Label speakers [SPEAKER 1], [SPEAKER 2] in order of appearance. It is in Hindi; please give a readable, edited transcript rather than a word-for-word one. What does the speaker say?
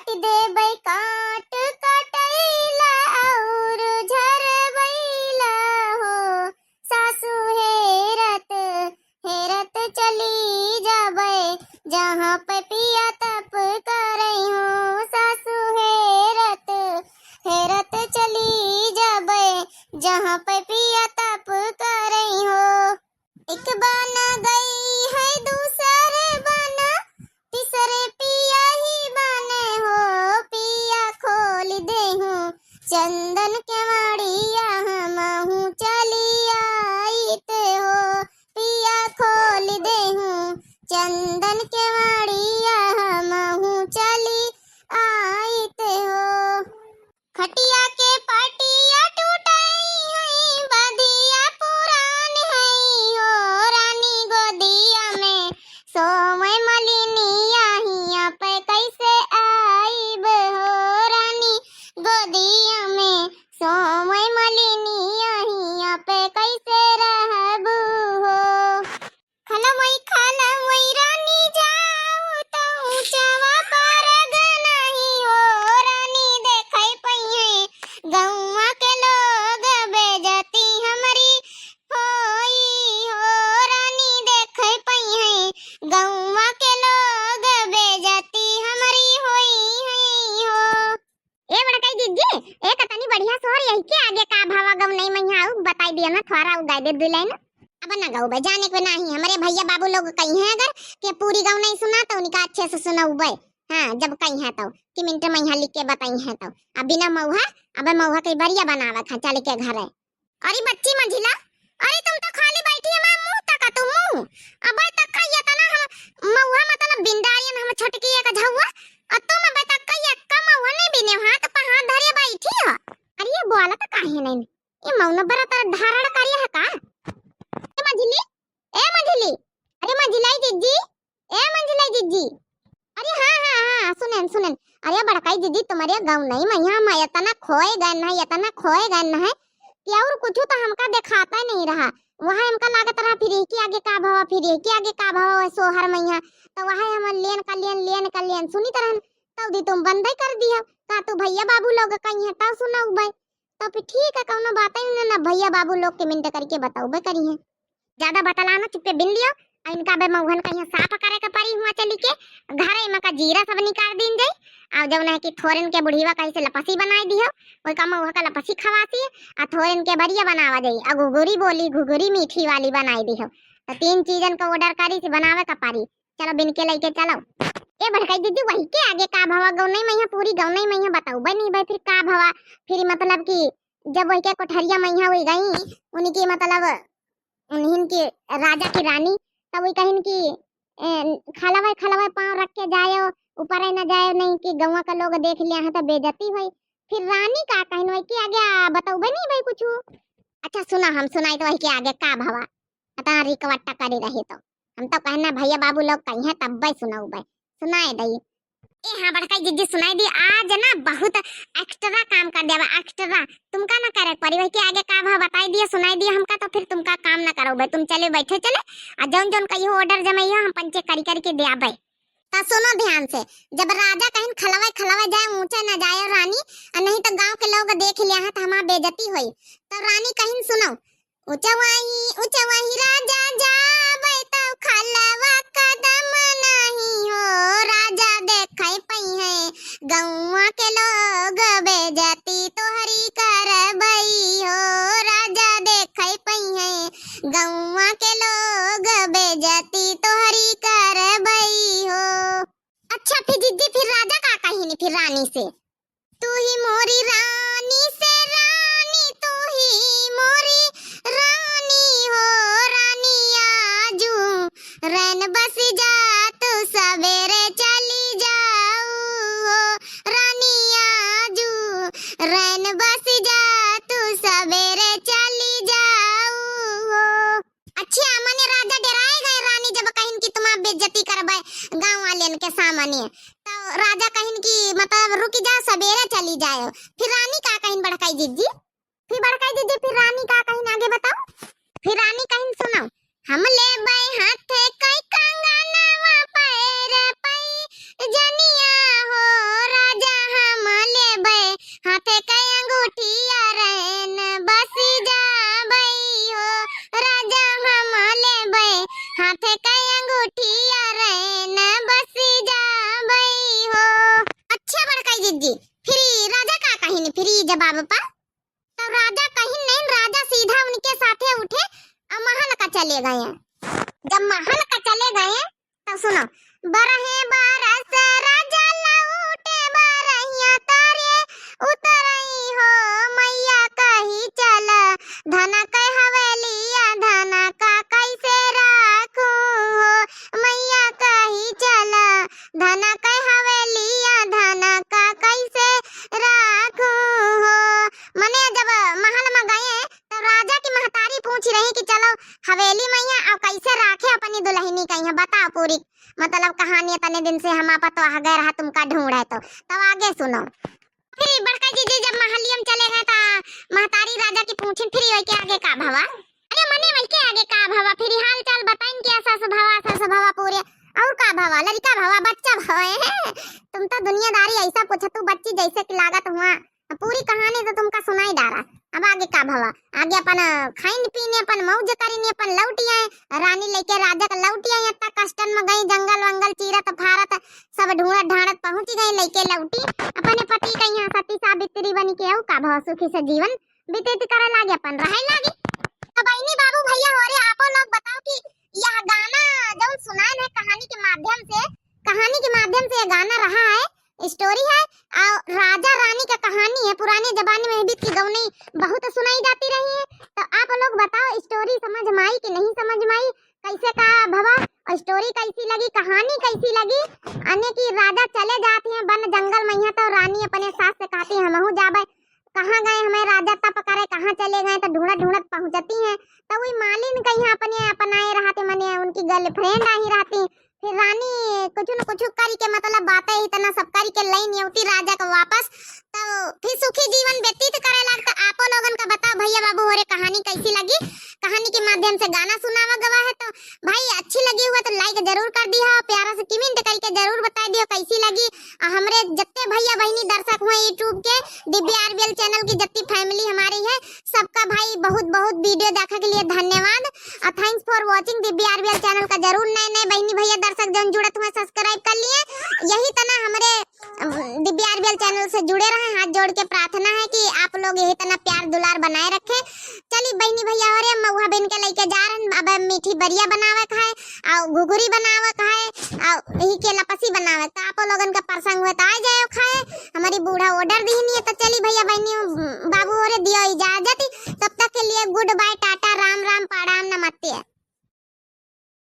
[SPEAKER 1] काट देबै काट काटैला और झरबैला हो सासू हेरत हेरत चली जाबै जहाँ पे पिया तप करई हो सासू हेरत हेरत चली जाबै जहाँ पे पिया तप करई हो। एक बना गई है दूसरे बना तीसरे पिया ही बने हो पिया खोल दे हूँ चंदन के मड़िया हमहू चली आईते हो पिया खोल दे हूँ चंदन के मड़िया हमहू चली आईते हो। खटिया के पाटिया टूटाई है बधिया पुरान है हो रानी गोदिया में सोमय मलिनिया हिया पे कैसे आईब हो रानी गोदिया में सोमय मलिनिया हिया पे कैसे रहबू हो। खाला मई रानी जाऊ तो ऊंचावा पर नहीं हो रानी देखै पइहे गौवा के लोग बेजती हमारी होई हो रानी देखै पइहे गौवा के लोग बेजती हमारी होई है हो। ए बड़काई दीदी एक तनी बढ़िया सोर यही के आगे का भावा गौ नहीं मैया आऊ बताई दिया ना थोड़ा उ गाय दे दुलाई ना अब ना गाऊ बे जाने को नहीं हमारे भैया बाबू लोग कहीं हैं अगर कि पूरी गाँव नहीं सुना तो उनका अच्छे से सुनाऊ बे। हाँ जब कहीं है तो कि मिनट में यहाँ लिख के बताई है तो अब बिना मौहा अब मौहा के बढ़िया बनावा था चल के घर है। अरे बच्ची मंझिला अरे तुम तो खाली बैठी है मैं मुंह तक तुम मुंह अब तक कहिया त ना हम मौहा मतलब बिंदारियन हम छोटकी एक झौवा और तुम अब तक कहिया कम मौहा नहीं बिने हाथ पर हाथ धरे बैठी हो। अरे ये बोला तो काहे नहीं ये मौन बरा तर धारण करिया है का मंझिली ए मंझिली अरे मंझिलाई जीजी ए मंझिलाई जीजी अरे हाँ सुनन अरे बड़काई दीदी तुम्हारे गाँव नहीं मैं यहाँ मैं इतना खोए गन है कि और कुछ तो हमका दिखाता नहीं रहा वहाँ हमका लागत रहा फिर की आगे का भावा फिर की आगे का भावा सोहर मैया तो वहाँ हम लेन का लेन सुनी तरह तब दी तुम बंद कर दिया का तू भैया बाबू लोग कहीं है तब सुनाऊ भाई तो फिर ठीक है कौनो बात ही ना भैया बाबू लोग के मिनट करके बताऊ बे करी है ज्यादा बतलाना चुप्पे बिन लियो इनका बे मौहन कहीं साफ करे का परी हुआ चली के घर में का जीरा सब निकाल दिन जाई आ जब ना कि थोरन के बुढ़ीवा कैसे लपसी बनाई दियो ओई का मौहा का लपसी खवासी आ थोरन के बढ़िया बनावा जाई आ घुघुरी बोली घुघुरी मीठी वाली बनाई दियो तो तीन चीजन का ऑर्डर करी से बनावे का पारी चलो बिन के लेके चलो। ए भड़काई दीदी वही के आगे का भावा गौ नहीं मैया पूरी गौ नहीं मैया बताऊ भाई नहीं भाई फिर का भावा फिर मतलब कि जब वही के कोठरिया मैया हुई गई उनकी मतलब उन्हीं की राजा की रानी तब वही कहीं की खलवाए पाँव रख के जायो ऊपर ही ना जाए नहीं कि गौवा का लोग देख लिया है तो बेइज्जती हुई फिर रानी का कहीं वही के आगे बताऊ भाई नहीं भाई कुछ। अच्छा सुना हम सुनाई तो वही के आगे का भावा अता रिकवट्टा करी रही तो हम तो कहना भैया बाबू लोग कहीं है तब भाई सुनाऊ भाई सुनाए दई। ए हाँ बड़काई जीजी सुनाई दी आज ना बहुत एक्स्ट्रा काम कर दिया एक्स्ट्रा तुमका ना करे परी वही के आगे का भाव बताई दिया सुनाई दिया हमका तो फिर तुमका काम ना करो भाई तुम चले बैठे चले और जौन जौन कहियो ऑर्डर जमाइयो हम पंचे करी करके दे भाई। तो सुनो ध्यान से जब राजा कहीं खलवाए जाए ऊंचा न जाए रानी और नहीं तो गांव के लोग देख लिया है तो हमारा बेइज्जती हुई तो रानी कहीं सुनो ऊंचा वही राजा जाबे तो खलवा कदम नहीं हो राजा देखै पई है गौवा के लोग बेइज्जती तोहरी करबई हो राजा देखै पई है गौवा के लोग बेइज्जती तोहरी करबई हो। अच्छा फिर जीजी फिर राजा का कहीं नहीं फिर रानी से तू ही मोरी रानी से रानी तू ही मोरी रानी हो रानी आजू रैन बस जा तू सवेरे चली जाऊ हो रानी आजू रैन बस जा तू सवेरे चली जाऊ हो। अच्छी अमने राजा डराए गए रानी जब कहीं की तुम्हारा बेइज्जती करबे गांव वाले के सामने तो राजा कहीं की मतलब रुक जा सवेरे चली जाए फिर रानी का कहीं बड़काई जीजी फिर रानी का कहीं आगे बताओ फिर रानी कहीं सुनो हम ले बाई हाथे कई कंगनवा पैर पई जनिया हो राजा जवाब पर। तब राजा कहीं नहीं, राजा सीधा उनके साथे उठे और महल का चले गए। जब महल का चले गए तो सुनो, बरहे बरस राजा लौटे बरहिया तारे उतरई हो मैया कही चल धना कह हवेलिया धना का कैसे राखू हो मैया कही चल धना कह हवेलिया धना का कैसे राखू हो। मने जब महल में गए तो राजा की महतारी पूछ रही कि चलो हवेली मैया अब कैसे राखे अपनी दुल्हनी कहीं बताओ पूरी मतलब कहानी। तने दिन से हम आपा तो आ गए रहा तुमका ढूंढ है तो तब आगे सुनो। फिर बड़का जी जब महलियम चले गए ता महतारी राजा की पूछी फिर वही के आगे का भवा, अरे मने वही के आगे का भवा फिर हाल चाल बताइन कि सस भवा पूरे और का भवा लड़का भवा बच्चा भवा है। तुम तो दुनियादारी ऐसा पूछा तू बच्ची जैसे कि लागत हुआ पूरी कहानी तो तुमका सुनाई डाला। अब आगे का भवा, आगे अपन खाइन पीने अपन मौज करीने अपन लौटी आए रानी लेके राजा का लौटी आई इतना कष्टन में गई जंगल वंगल चीरत फारत सब ढूंढत ढांढत पहुंच गई लेके लौटी अपने पति का यहाँ सती सावित्री बनी के औ का भवा सुखी से जीवन व्यतीत करे लागे अपन रहे लागे। अब बहनी बाबू भैया हो रे आपो लोग बताओ कि यह गाना जो सुनाए है कहानी के माध्यम से यह गाना रहा है स्टोरी है और राजा रानी का कहानी है। पुराने जमाने में भी गौनी बहुत सुनाई जाती रही है। तो आप लोग बताओ स्टोरी समझ में आई कि नहीं समझ में आई, कैसे का भवा और स्टोरी कैसी लगी, कहानी कैसी लगी। अने की राजा चले जाते हैं वन जंगल में यहाँ तो रानी अपने सास से कहती है हमहू जाबे, कहाँ गए हमें राजा तब करे कहाँ चले गए तो ढूंढत ढूंढत पहुंचती हैं तो वही मालिन कहीं अपने अपनाए रहते मने उनकी गर्लफ्रेंड आई रहती। फिर रानी कुछ न कुछ करी के मतलब बातें इतना सब करी के लई न्योती राजा को वापस तो फिर सुखी जीवन व्यतीत करे लगता। आपो लोगन का बताओ भैया बाबू हो रे कहानी कैसी लगी। कहानी के माध्यम से गाना सुनावा गवा है तो भाई अच्छी लगी हुआ तो लाइक जरूर कर दिया, प्यारा से कमेंट करके जरूर बता दियो कैसी लगी। हमरे जत्ते भैया बहनी दर्शक हुए यूट्यूब के दिव्या आरबीएल चैनल की जत्ती फैमिली हमारी है सबका भाई बहुत बहुत वीडियो देखने के लिए धन्यवाद और thanks for watching. Divya RBL channel का जरूर नए नए बहनी भैया दर्शक जन जुड़त हुए सब्सक्राइब कर लिए। यही तना हमारे दिव्या आरबीएल चैनल से जुड़े रहे, हाथ जोड़ के प्रार्थना है कि आप लोग यही तना प्यार दुलार बनाए रखें। चलिए बहनी भैया हो रे महुआ बन के लेके जा रहे हैं अब मीठी बरिया बनावे खाए और घुघुरी बनावे खाए और यही के लपसी बनावे तो आप लोगन का प्रसंग हुए तो आ जाए खाए। हमारी बूढ़ा ऑर्डर दी नहीं है तो चलिए भैया बहनी बाबू हो रे दियो इजाजत। तब तक के लिए गुड बाय टाटा राम राम प्रणाम नमस्ते।